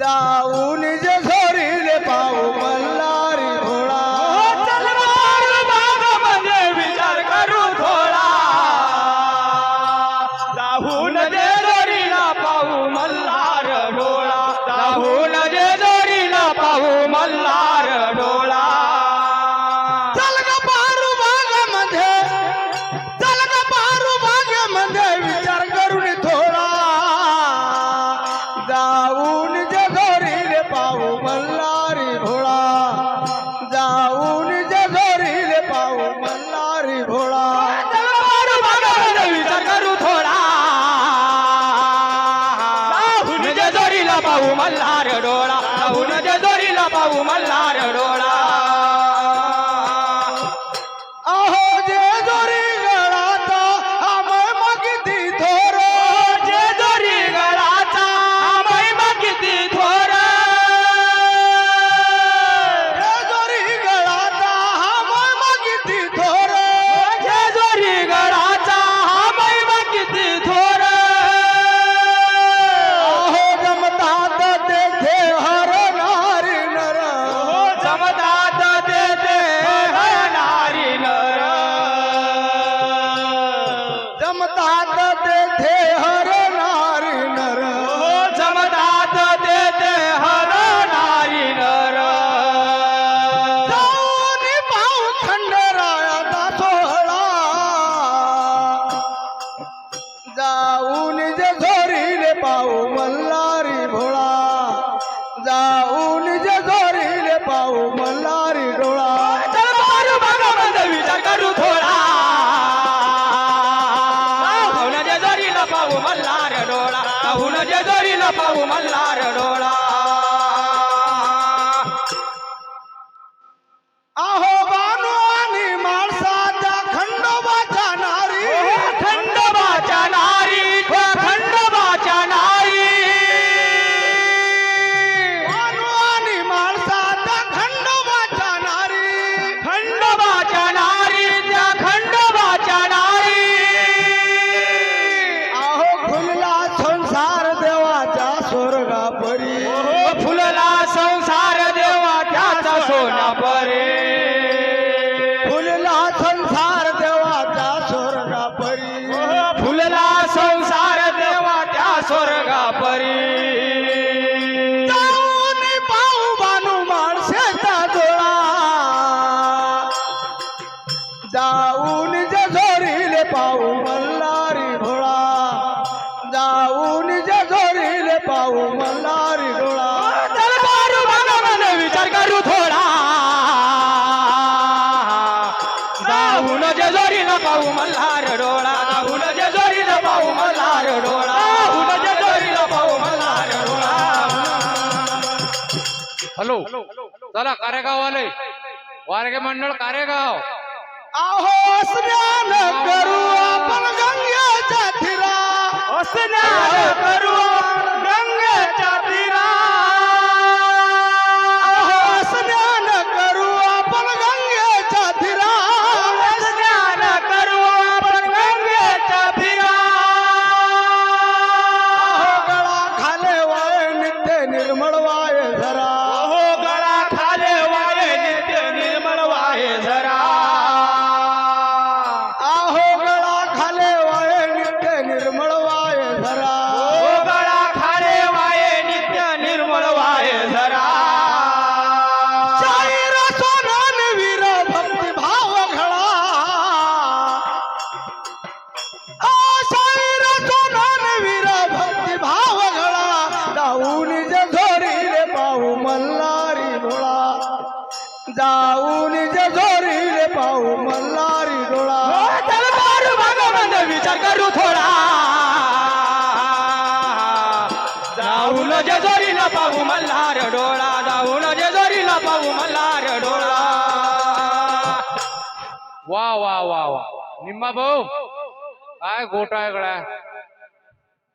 जाऊन जे झोरीले पाहू मल्हारी भोळा चल बागामध्ये विचार करू थोडा जाऊन जे जोरीला पाहू मल्हार डोळा जाऊन जे जोरीला पाहू मल्हार डोळा चल ग पारू बागामध्ये चल ग पारू बागामध्ये विचार करून थोडा जाऊन जे झोरीले पाहू मल्हारी भोळा जाऊन जे झोरीले पाहू मल्हारी भोळा विचार करू थोडा जाऊन जे जोरीला पाहू मल्हार डोळा जाऊन जे जोरीला पाहू मल्हार डोळा अहो जे जोरी गळाचा आमय किती थोर जे जोरी गळाचा महिमा किती थोर जे जोरी गळाचा आमय किती थोर जे जोरी गळाचा महिमा किती थोर अहो जमतात तेथे हर नारी नर जमतात देते नारी नर जमतात तेथे हर नारी नर जमतात देते हर नारी नर जाऊन पाहू खंडरायाचा सोहळा जाऊन जे झोरीले पाहू मल्हारी भोळा जाऊन जे झोरीले पाहू मल्हारी डोळा चल बारू बागामध्ये विचार करू थोडा जाऊन जे जोरीला पाहू मल्हार डोळा जाऊन जे जोरीला पाहू मल्हार डोळा अहो बानू आणि माणसाच्या खंडोबाच्या नारी खंडोबाच्या नारी खंडोबाच्या नारी बानू आणि माणसाच्या खंडोबाच्या नारी खंडोबाच्या नारी त्या खंडोबाच्या नारी अहो खुलला संसार देवाच्या स्वर्गा परी फुलला संसार देवा त्याचा सोना परे खुलला संसार देवाच्या स्वर्गा परी फुलला संसार देवा त्या स्वर्गा परी जाऊन पाहू बानू माणसेचा डोळा जाऊन जे झोरीले पाहू मल्हारी भोळा जाऊन जे झोरीले पाहू मल्हारी डोळा चल बारू बागामध्ये विचार करू थोडा जाऊन जे जोरीला पाहू मल्हार डोळा जाऊन जे जोरीला पाहू मल्हार डोळा जाऊन जे जोरीला पाहू मल्हार डोळा हॅलो चला कारेगाव आले वारगे मंडळ कारेगाव अहो स्नान करू आपण गंगेच्या थिरा स्नान करू गंगेच्या तीरा अहो स्नान करू आपण गंगेच्या थिरा स्नान करू आपण गंगेच्या तीरा अहो गळा खाले वाय नित्य निर्मळ वाय झरा हो गळा खाले वाये नित्य निर्मळ वाये झरा अहो गळा खाले वाय नित्य निर्मळ वाय झरा हो गळा खाले वाये नित्य निर्मळ वाये झरा शाहीर सोनन वीर भक्ती भाव घडा शाहीर सोनन वीर भक्ती भाव घडा जाऊन जे झोरीले पाहू मल्हारी डोळा जाऊन जे झोरीले पाहू मल्हारी डोळा चल बारू बागामध्ये विचार करू थोडा जाऊन जे जोरीला पाहू मल्हार डोळा जाऊन जे जोरीला पाहू मल्हार डोळा वा वा वा वा निम्मा भाऊ काय गोटा आहे गड्या